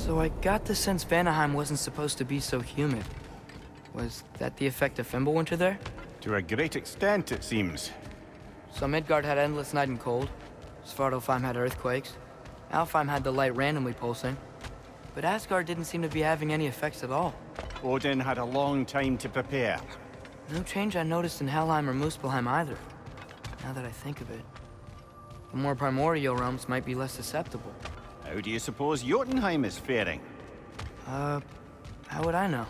So I got the sense Vanaheim wasn't supposed to be so humid. Was that the effect of Fimbulwinter there? To a great extent, it seems. So Midgard had endless night and cold. Svartalfheim had earthquakes. Alfheim had the light randomly pulsing. But Asgard didn't seem to be having any effects at all. Odin had a long time to prepare. No change I noticed in Helheim or Muspelheim either, now that I think of it. The more primordial realms might be less susceptible. How do you suppose Jotunheim is faring? How would I know?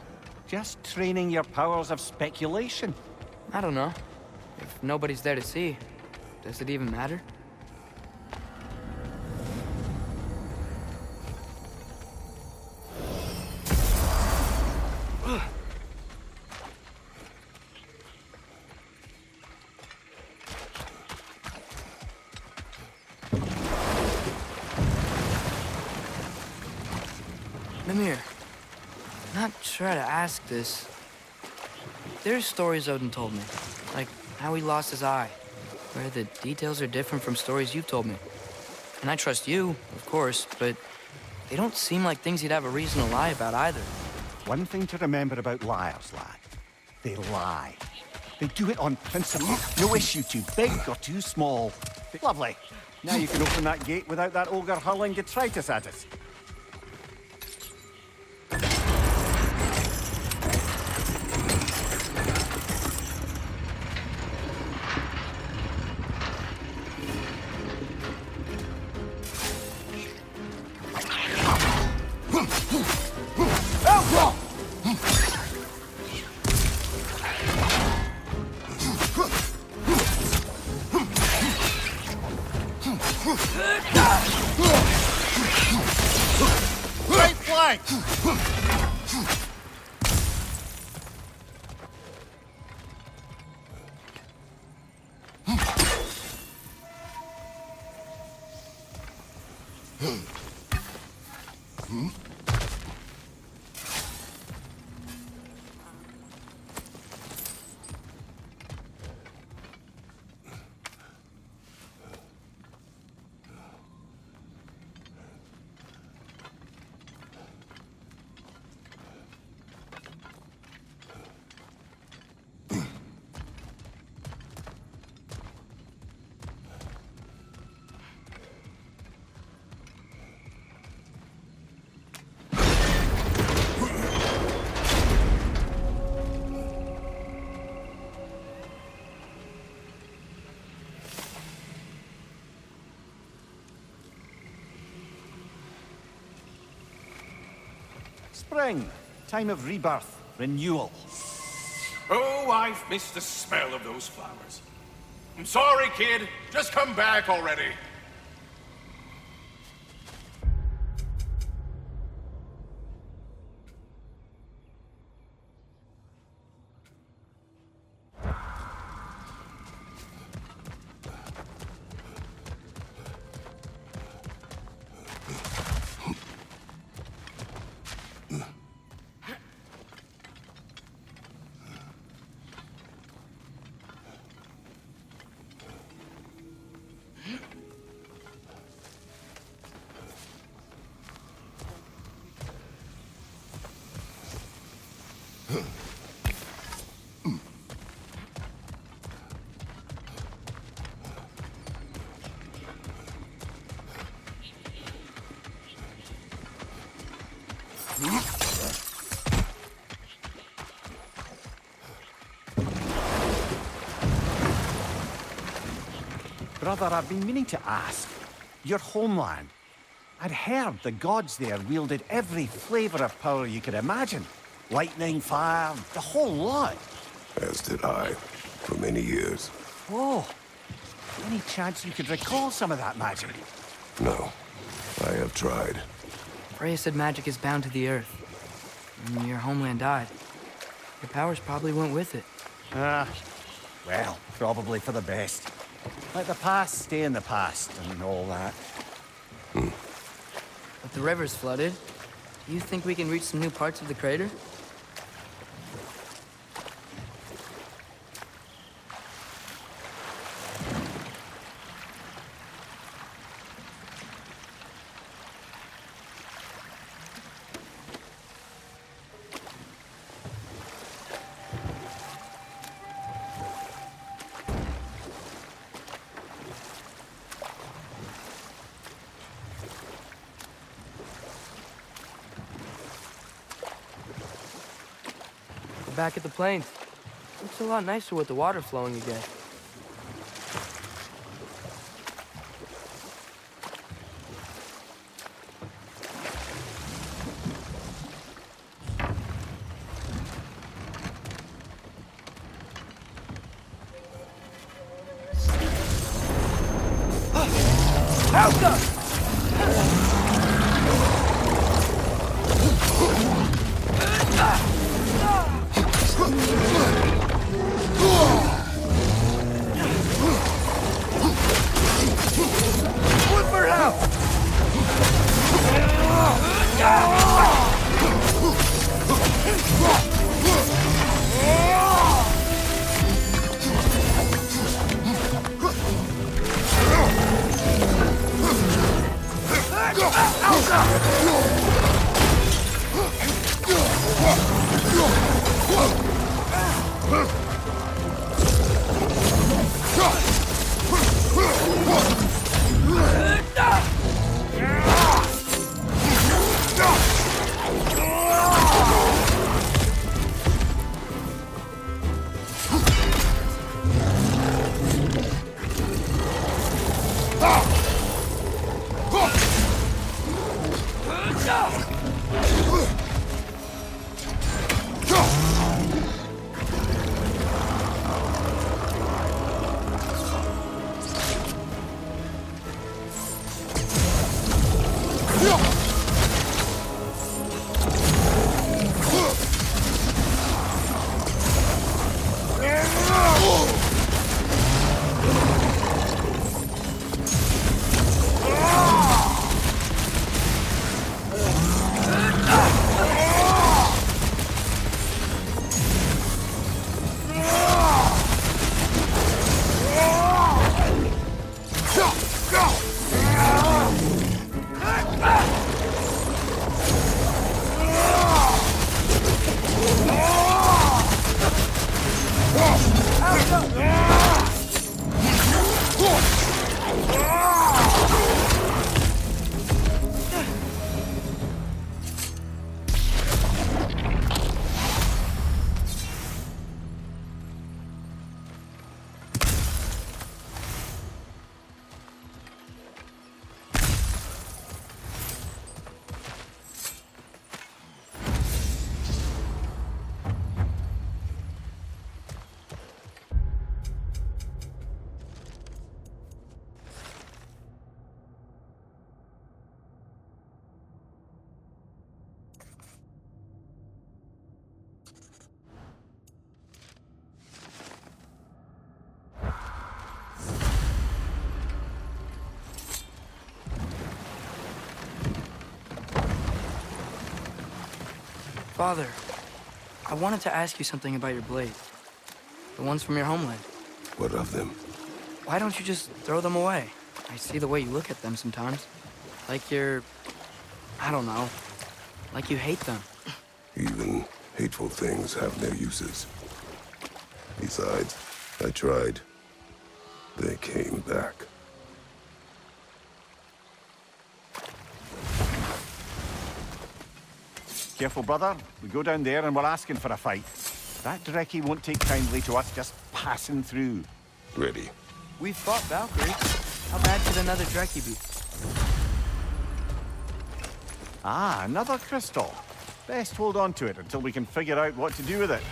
Just training your powers of speculation. I don't know. If nobody's there to see, does it even matter? Mimir, not sure how to ask this. There's stories Odin told me, like how he lost his eye, where the details are different from stories you've told me. And I trust you, of course, but they don't seem like things he'd have a reason to lie about either. One thing to remember about liars, lad. They lie. They do it on principle. No issue too big or too small. Lovely. Now you can open that gate without that ogre hurling detritus at us. Right flank! Spring. Time of rebirth. Renewal. Oh, I've missed the smell of those flowers. I'm sorry, kid. Just come back already. Brother, I've been meaning to ask. Your homeland. I'd heard the gods there wielded every flavor of power you could imagine. Lightning, fire, the whole lot. As did I, for many years. Whoa. Any chance you could recall some of that magic? No, I have tried. Freya said magic is bound to the earth. When your homeland died, your powers probably went with it. Well, probably for the best. Let the past stay in the past and all that. But the river's flooded. Do you think we can reach some new parts of the crater? back at the plains. Looks a lot nicer with the water flowing again. Father, I wanted to ask you something about your blade. The ones from your homeland. What of them? Why don't you just throw them away? I see the way you look at them sometimes. Like you're... I don't know. Like you hate them. Even hateful things have their uses. Besides, I tried. They came back. Careful, brother. We go down there and we're asking for a fight. That Drekkie won't take kindly to us just passing through. Ready. We've fought Valkyrie. How bad could another Drekkie be? Ah, another crystal. Best hold on to it until we can figure out what to do with it.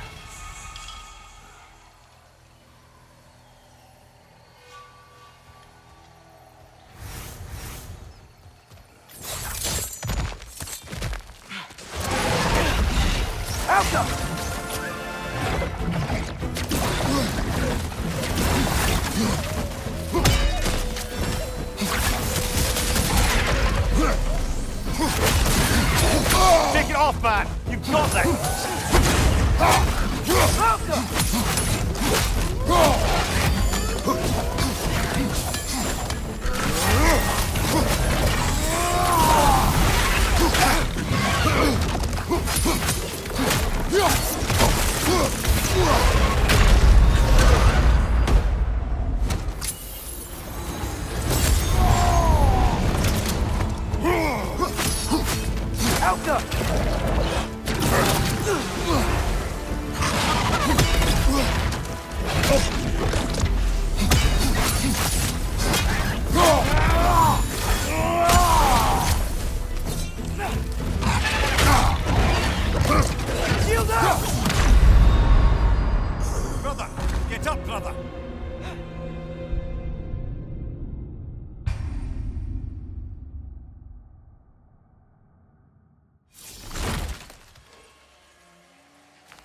Take it off, man! You've got this!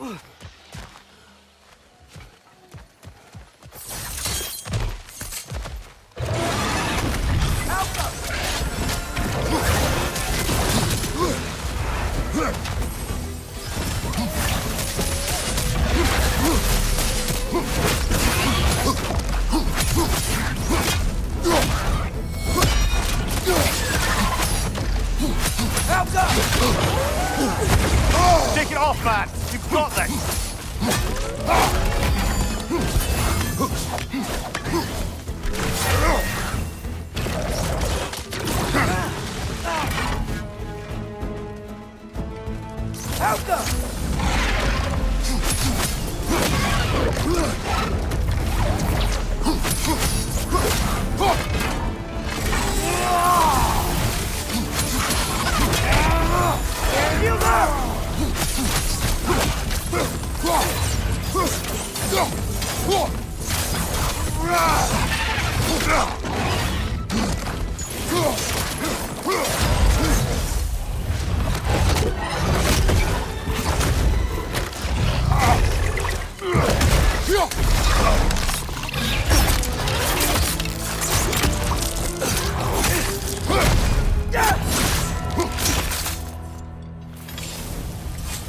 Take it off, man! You've got this!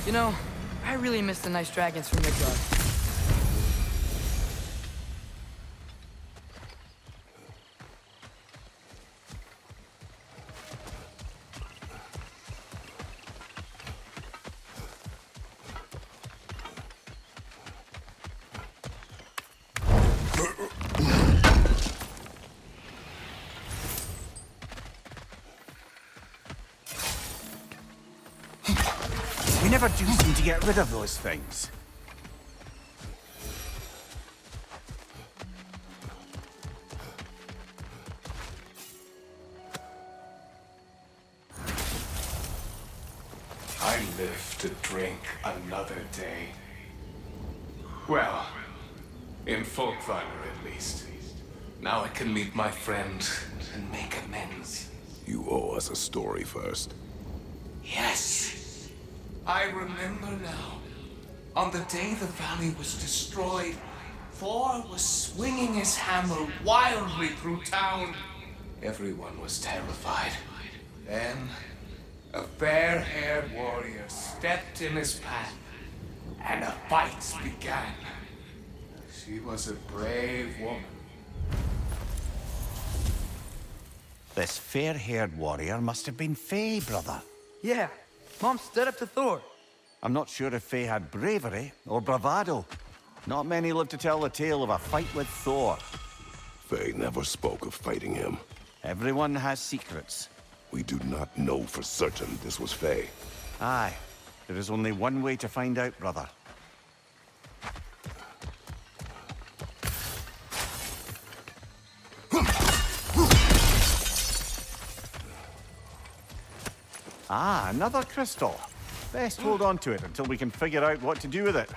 You know, I really miss the nice dragons from Midgard. We never do seem to get rid of those things. I live to drink another day. Well, in Folkvalor at least. Now I can meet my friend and make amends. You owe us a story first. Yes. I remember now. On the day the valley was destroyed, Thor was swinging his hammer wildly through town. Everyone was terrified. Then, a fair-haired warrior stepped in his path, and a fight began. She was a brave woman. This fair-haired warrior must have been Faye, brother. Yeah, Mom stood up to Thor. I'm not sure if Faye had bravery or bravado. Not many live to tell the tale of a fight with Thor. Faye never spoke of fighting him. Everyone has secrets. We do not know for certain this was Faye. Aye, there is only one way to find out, brother. Ah, another crystal. Best hold on to it until we can figure out what to do with it.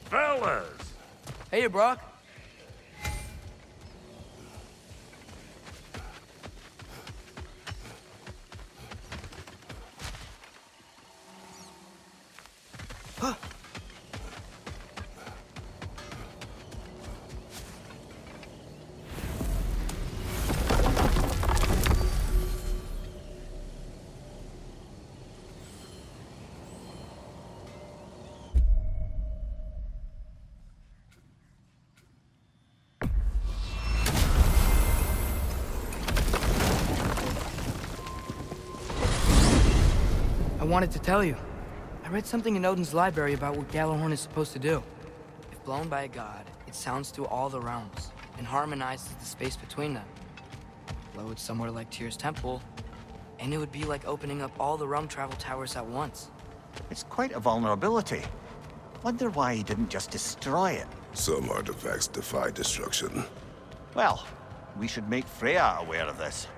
Fellas! Hey, Brock. I wanted to tell you. I read something in Odin's library about what Gjallarhorn is supposed to do. If blown by a god, it sounds through all the realms and harmonizes the space between them. Blow it somewhere like Tyr's temple, and it would be like opening up all the realm travel towers at once. It's quite a vulnerability. Wonder why he didn't just destroy it. Some artifacts defy destruction. Well, we should make Freya aware of this.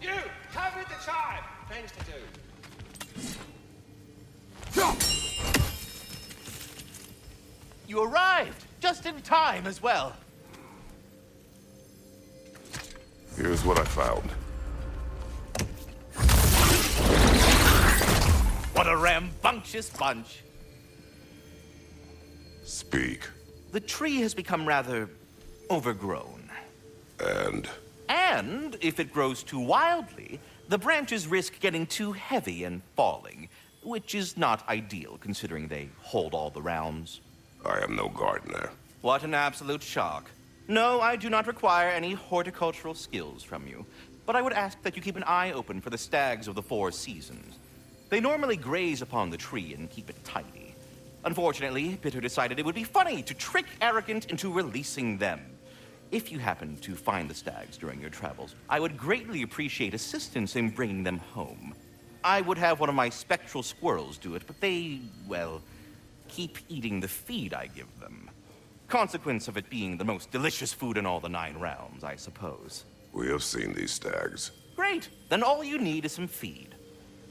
You! Come with the tribe! Things to do. You arrived! Just in time as well. Here's what I found. What a rambunctious bunch. Speak. The tree has become rather overgrown. And if it grows too wildly, the branches risk getting too heavy and falling, which is not ideal considering they hold all the realms. I am no gardener. What an absolute shock. No, I do not require any horticultural skills from you, but I would ask that you keep an eye open for the stags of the four seasons. They normally graze upon the tree and keep it tidy. Unfortunately, Bitter decided it would be funny to trick Arrogant into releasing them. If you happen to find the stags during your travels, I would greatly appreciate assistance in bringing them home. I would have one of my spectral squirrels do it, but they, well, keep eating the feed I give them. Consequence of it being the most delicious food in all the 9 realms, I suppose. We have seen these stags. Great! Then all you need is some feed.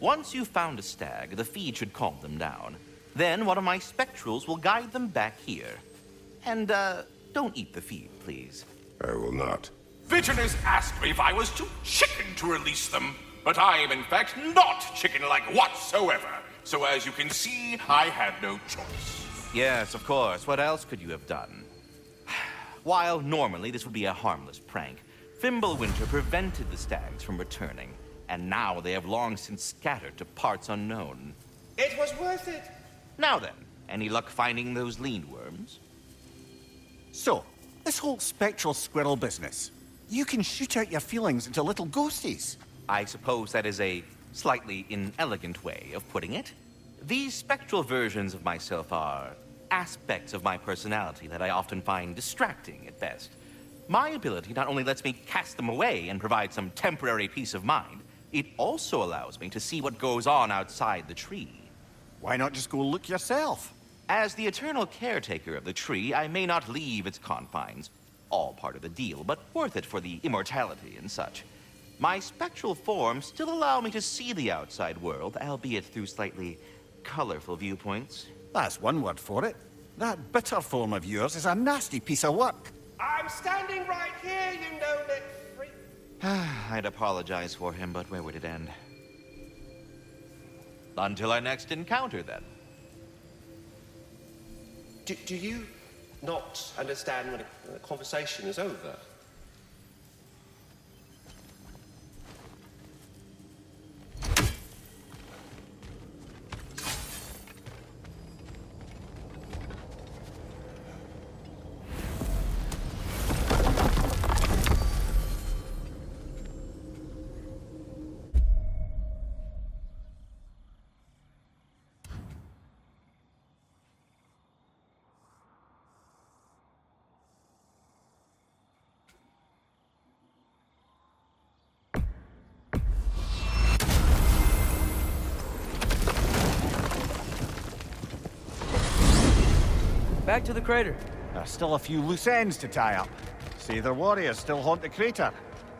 Once you've found a stag, the feed should calm them down. Then one of my spectrals will guide them back here. And, don't eat the feed, please. I will not. Bitterness asked me if I was too chicken to release them, but I am in fact not chicken-like whatsoever. So as you can see, I had no choice. Yes, of course. What else could you have done? While normally this would be a harmless prank, Fimbulwinter prevented the stags from returning, and now they have long since scattered to parts unknown. It was worth it. Now then, any luck finding those lean worms? So, this whole spectral squirrel business. You can shoot out your feelings into little ghosties. I suppose that is a slightly inelegant way of putting it. These spectral versions of myself are aspects of my personality that I often find distracting at best. My ability not only lets me cast them away and provide some temporary peace of mind, it also allows me to see what goes on outside the tree. Why not just go look yourself? As the eternal caretaker of the tree, I may not leave its confines. All part of the deal, but worth it for the immortality and such. My spectral forms still allow me to see the outside world, albeit through slightly colorful viewpoints. That's one word for it. That bitter form of yours is a nasty piece of work. I'm standing right here, you no-neck freak. I'd apologize for him, but where would it end? Until our next encounter, then. Do you not understand when a conversation is over? Back to the crater. There's still a few loose ends to tie up. Say their warriors still haunt the crater.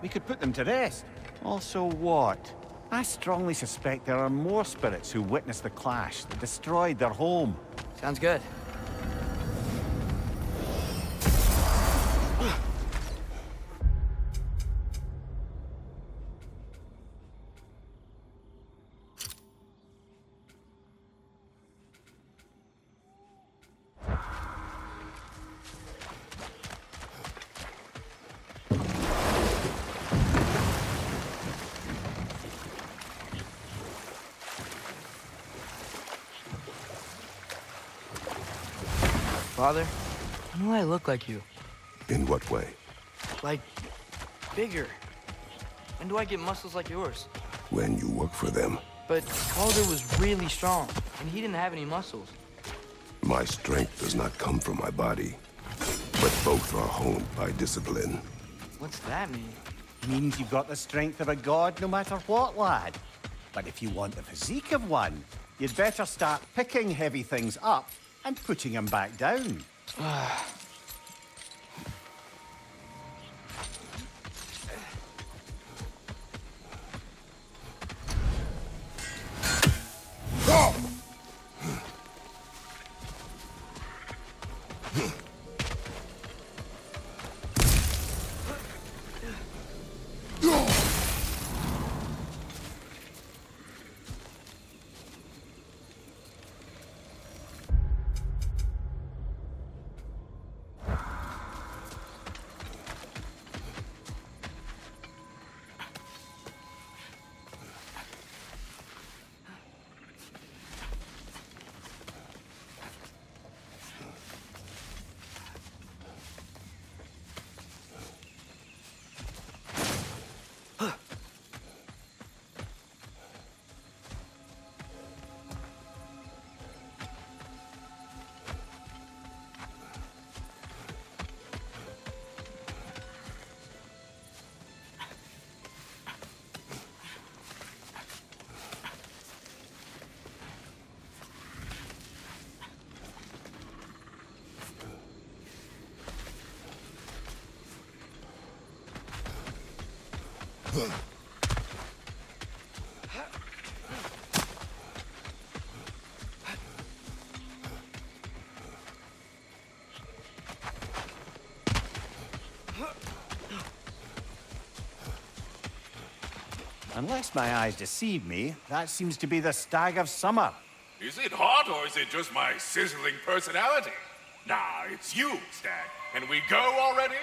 We could put them to rest. Also what? I strongly suspect there are more spirits who witnessed the clash that destroyed their home. Sounds good. Father, I know I look like you. In what way? Like, bigger. When do I get muscles like yours? When you work for them. But Calder was really strong, and he didn't have any muscles. My strength does not come from my body, but both are honed by discipline. What's that mean? Means you've got the strength of a god no matter what, lad. But if you want the physique of one, you'd better start picking heavy things up and putting them back down. Unless my eyes deceive me, that seems to be the Stag of Summer. Is it hot or is it just my sizzling personality? Nah, it's you, Stag. Can we go already?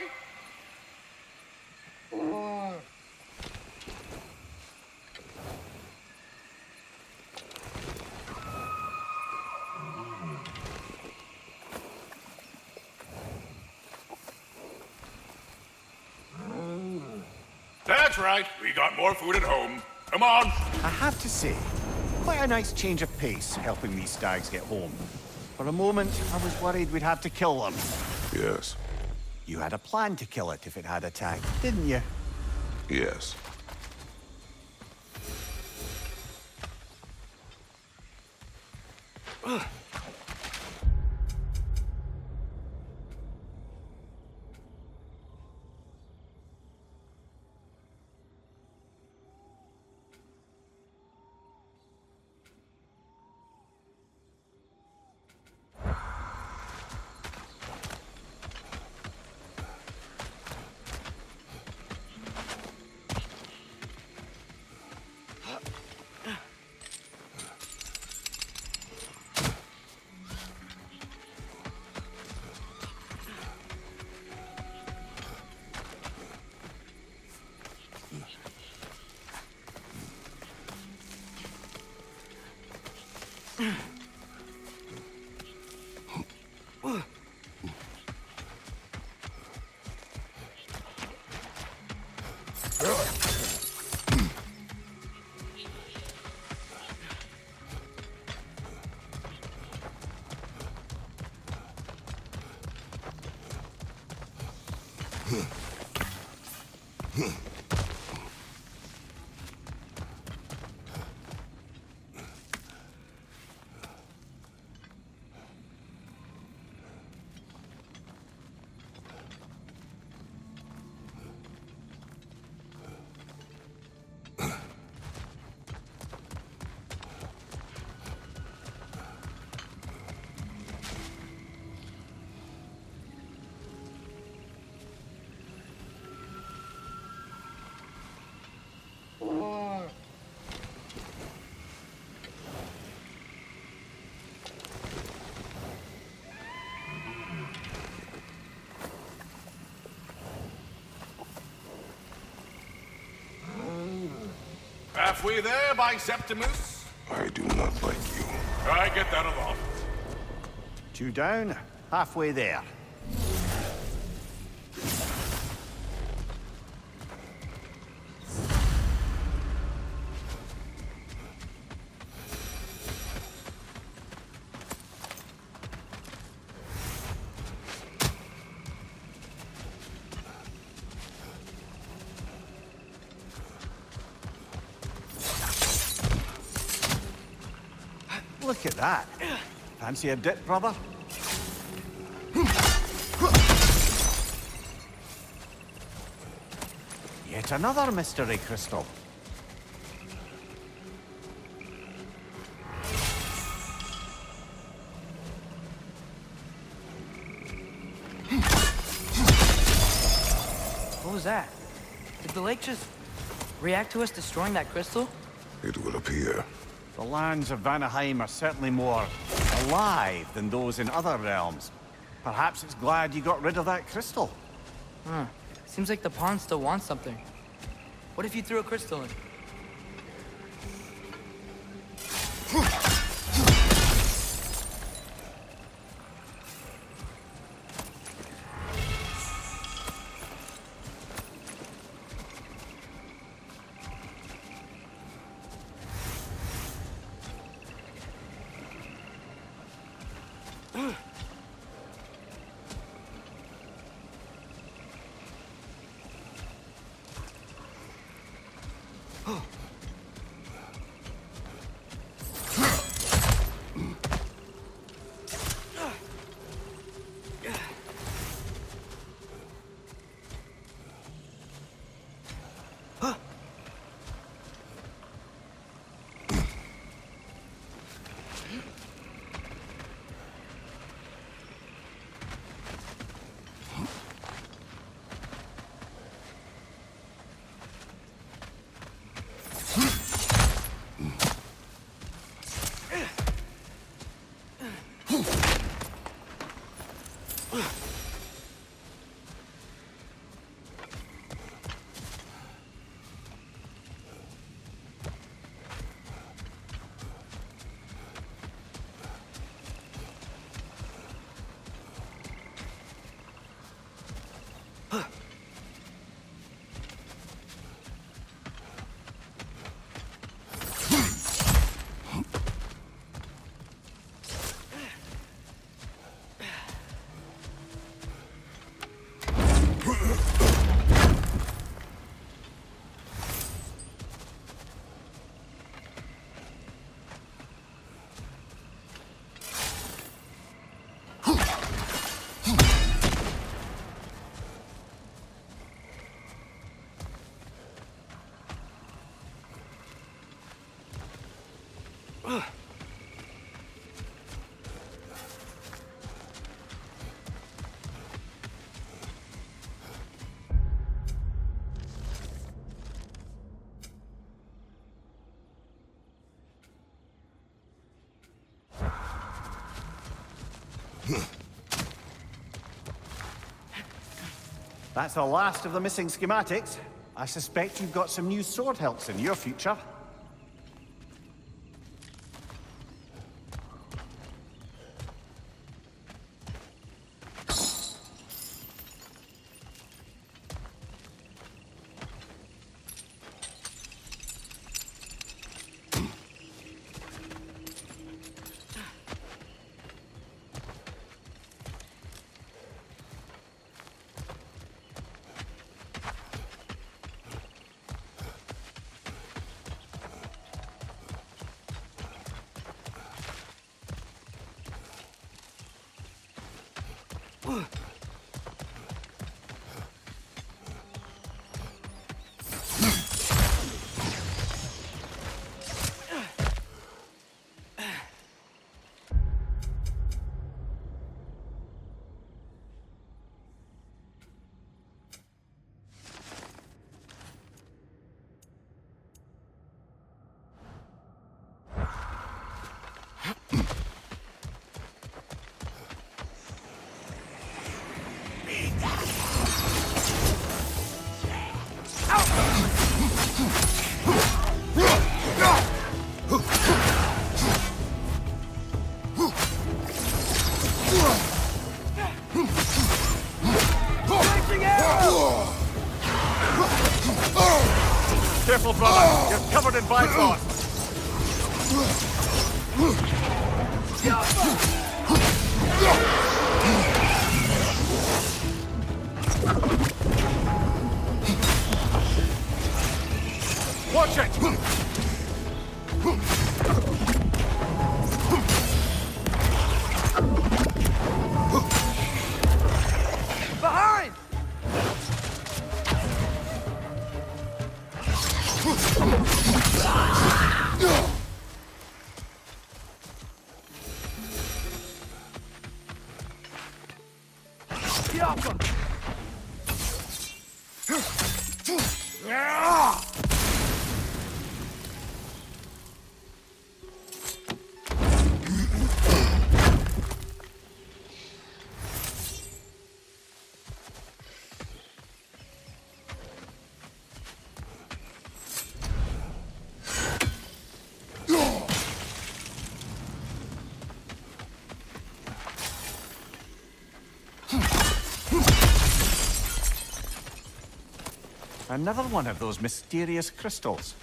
That's right. We got more food at home. Come on. I have to say, quite a nice change of pace helping these stags get home. For a moment, I was worried we'd have to kill them. Yes. You had a plan to kill it if it had attacked, didn't you? Yes. halfway there by Septimus? I do not like you. I get that a lot. 2 down, halfway there. Look at that. Fancy a dip, brother? Yet another mystery crystal. What was that? Did the lake just react to us destroying that crystal? It will appear. The lands of Vanaheim are certainly more alive than those in other realms. Perhaps it's glad you got rid of that crystal. Huh. Seems like the pond still wants something. What if you threw a crystal in? That's the last of the missing schematics. I suspect you've got some new sword hilts in your future. Careful, brother. You're covered in bifrost. Watch it! Behind! Get off him! Another one of those mysterious crystals.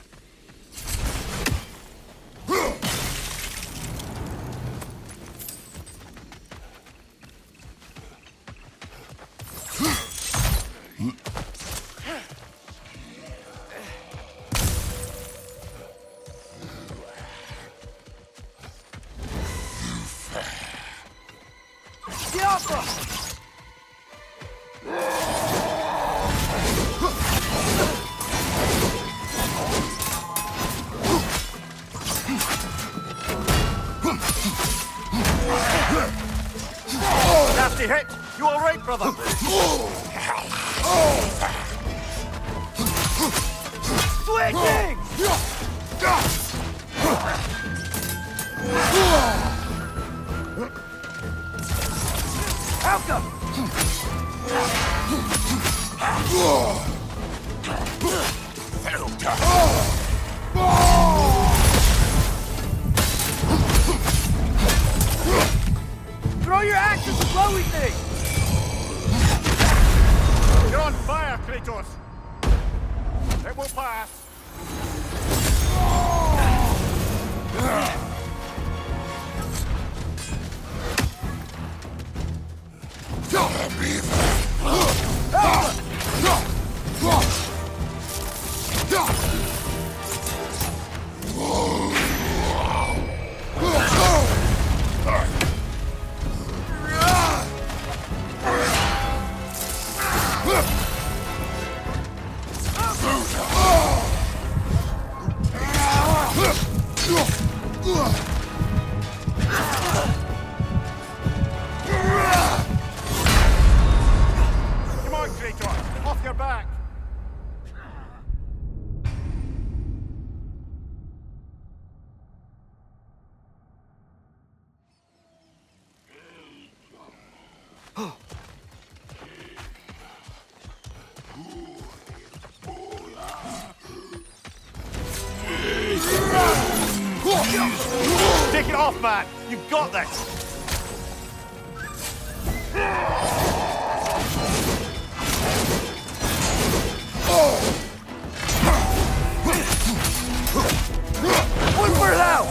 Get off him! Nasty hit! You all right, brother? Switching! Outcome! Throw your axe at the glowy thing! You're on fire, Kratos! It will pass! Come on, Kratos! Off your back! Take it off, man! You've got this! One for now!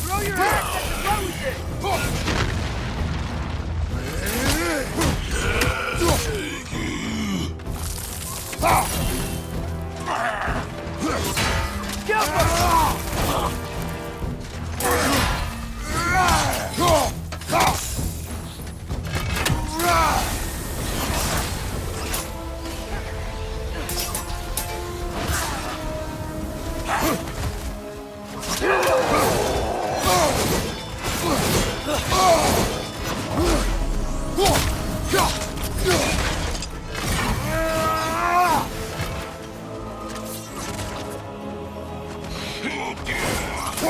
Throw your axe at the glowy thing! Kill him! They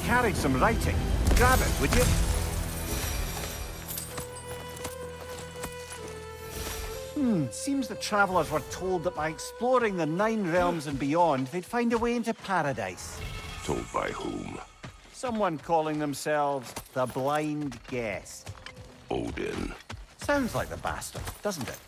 carried some writing. Grab it, would you? Seems the travellers were told that by exploring the 9 realms and beyond, they'd find a way into paradise. Told by whom? Someone calling themselves the Blind Guest. Odin. Sounds like the bastard, doesn't it?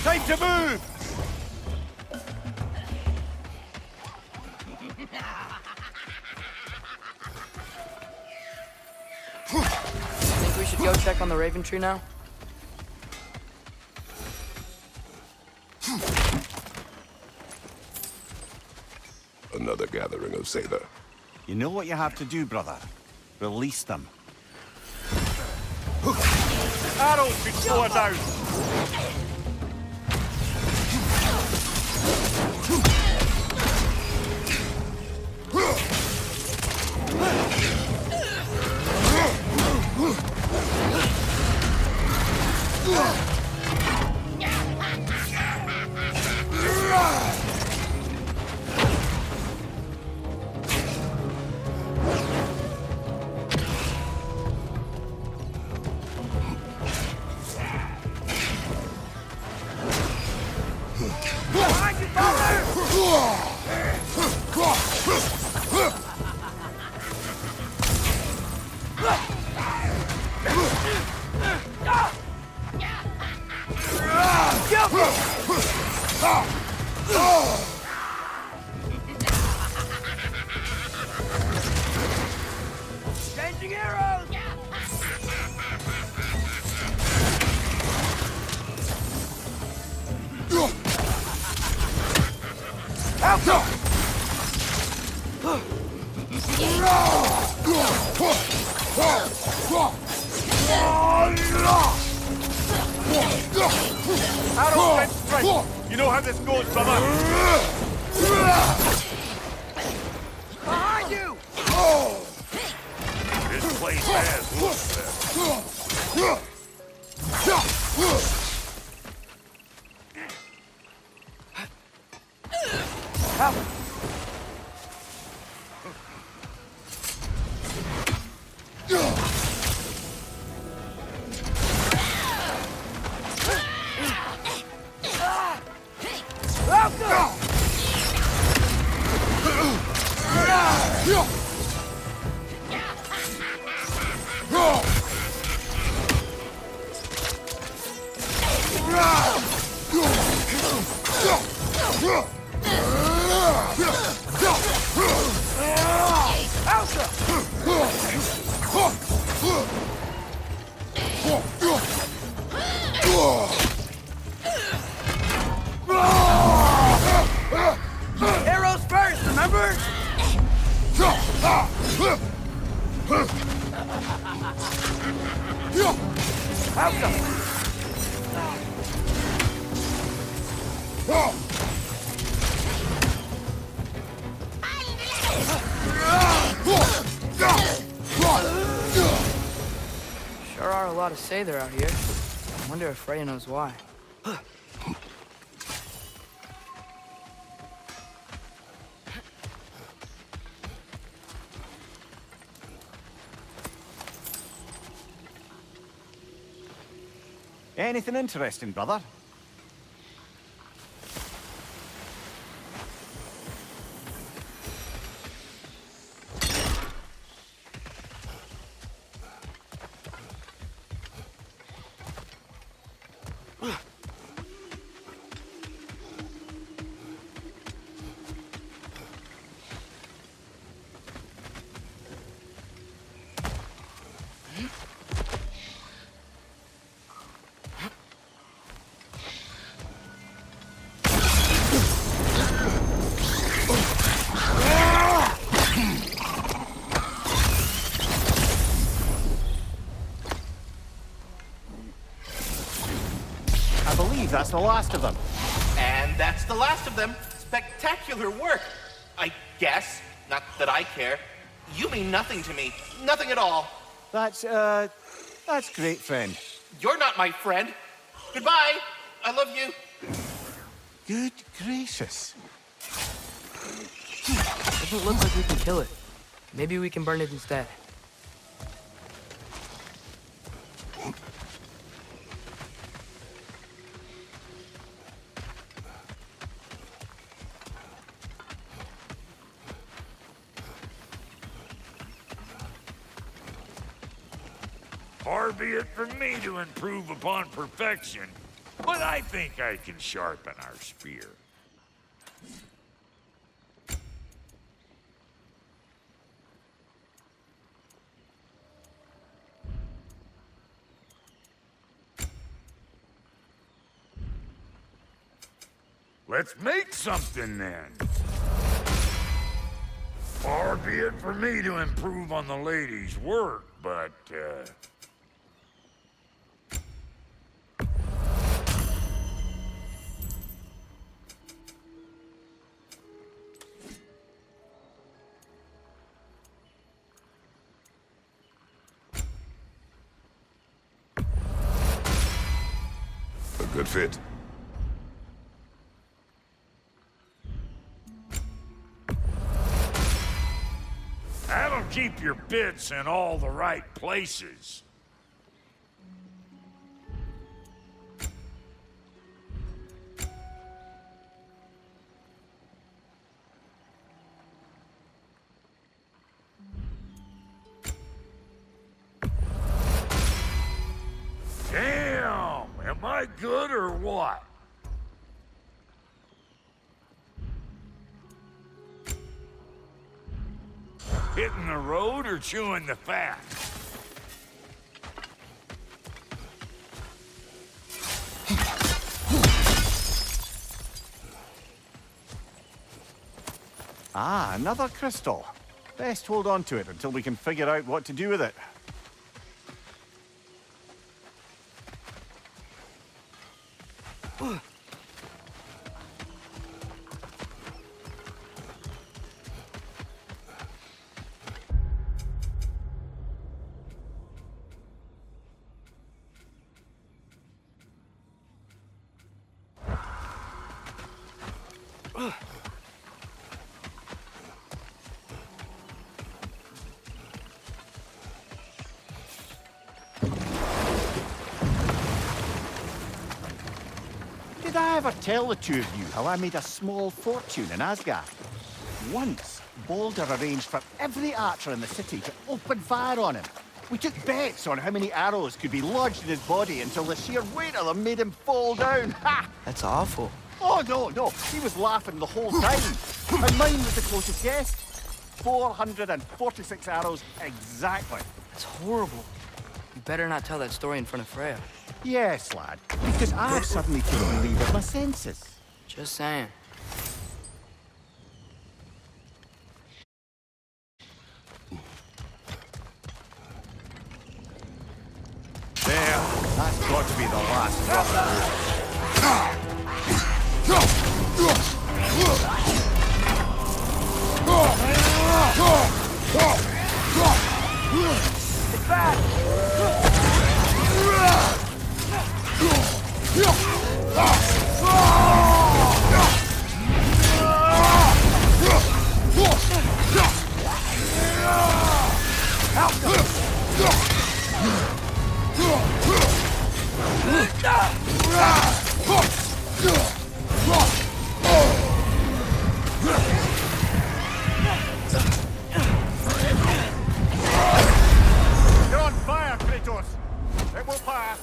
Time to move! Think we should go check on the Raven Tree now? Another gathering of Sailor. You know what you have to do, brother. Release them. Arrows should slow her down! Changing arrows! Arrows and strength! You know how this goes, brother! Behind you! This place has looks. Arrows first, remember? Sure are a lot to say there out here. I wonder if Freya knows why. Anything interesting, brother? I believe that's the last of them. And that's the last of them. Spectacular work, I guess. Not that I care. You mean nothing to me. Nothing at all. That's great, friend. You're not my friend. Goodbye. I love you. Good gracious. Doesn't look like we can kill it. Maybe we can burn it instead. Far be it from me to improve upon perfection, but I think I can sharpen our spear. Let's make something then. Far be it from me to improve on the lady's work, but, A good fit. that'll keep your bits in all the right places. Damn! Am I good or what? Hitting the road or chewing the fat? Ah, another crystal. Best hold on to it until we can figure out what to do with it. Did I ever tell the two of you how I made a small fortune in Asgard? Once, Balder arranged for every archer in the city to open fire on him. We took bets on how many arrows could be lodged in his body until the sheer weight of them made him fall down. Ha! That's awful. Oh, no. He was laughing the whole time. And mine was the closest guess. 446 arrows exactly. That's horrible. You better not tell that story in front of Freya. Yes, lad. Because I've suddenly taken leave of my senses. Just saying. got to be the last brother. It's back! You're on fire, Kratos! It will pass!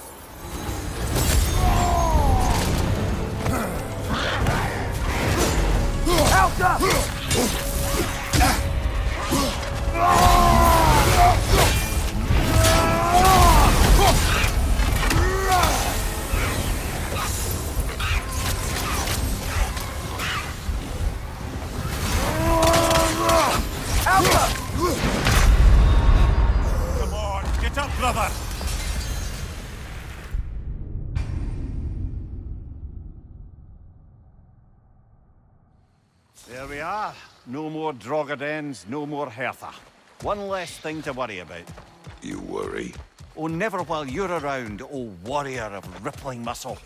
Come on, get up, brother! There we are. No more Drogadens, no more Hertha. One less thing to worry about. You worry? Oh, never while you're around, oh warrior of rippling muscle.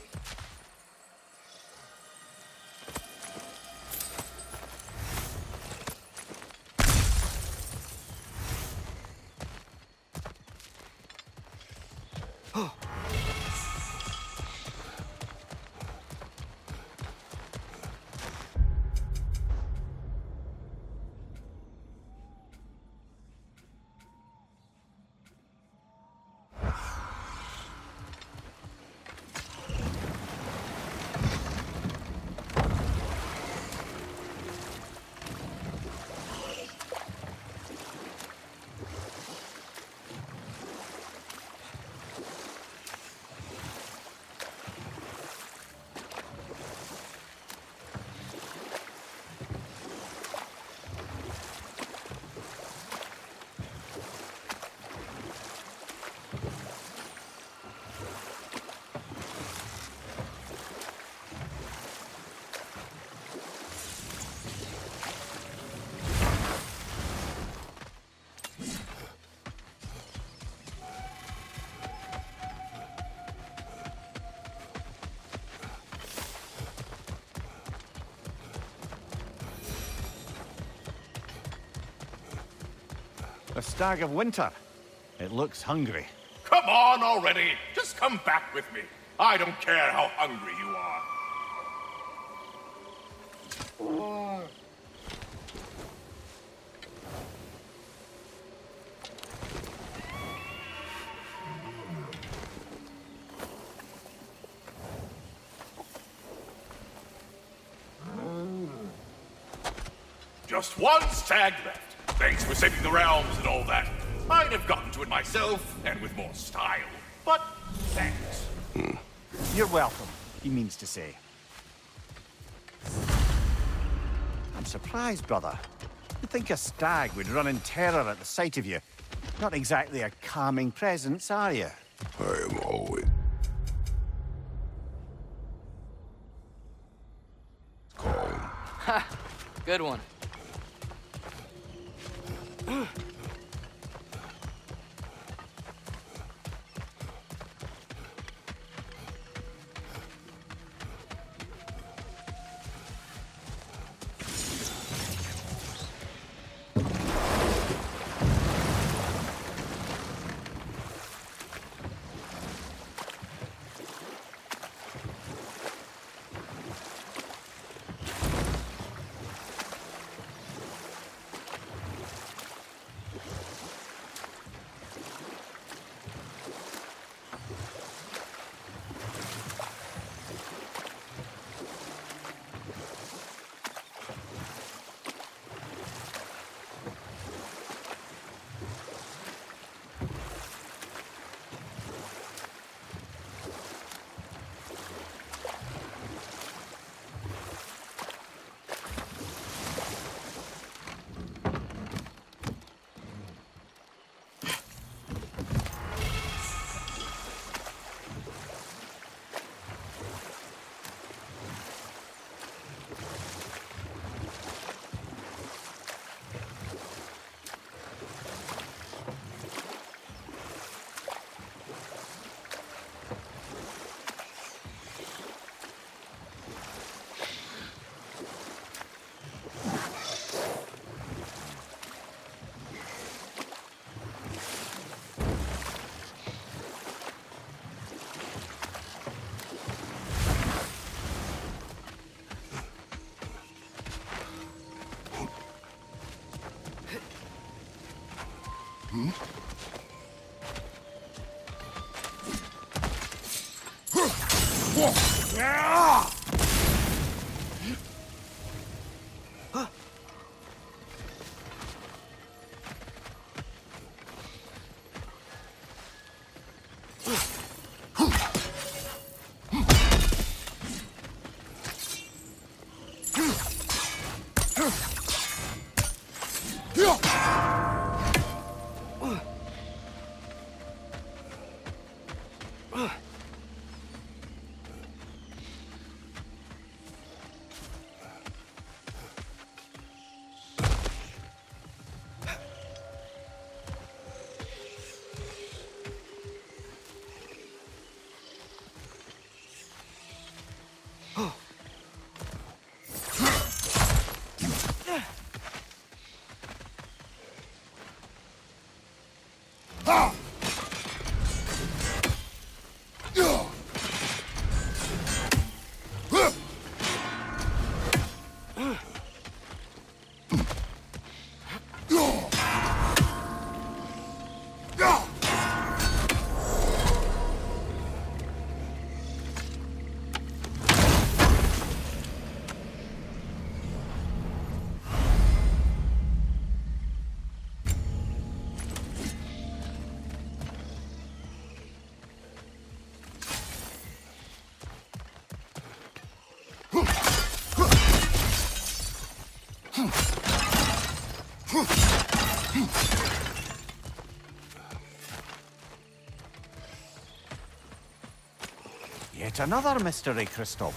The Stag of Winter. It looks hungry. Come on already! Just come back with me. I don't care how hungry you are. Just one stag left. Thanks for saving the realms and all that. I'd have gotten to it myself, and with more style. But thanks. You're welcome, he means to say. I'm surprised, brother. You'd think a stag would run in terror at the sight of you. Not exactly a calming presence, are you? I am always calm. Ha! Good one. Yet another mystery crystal.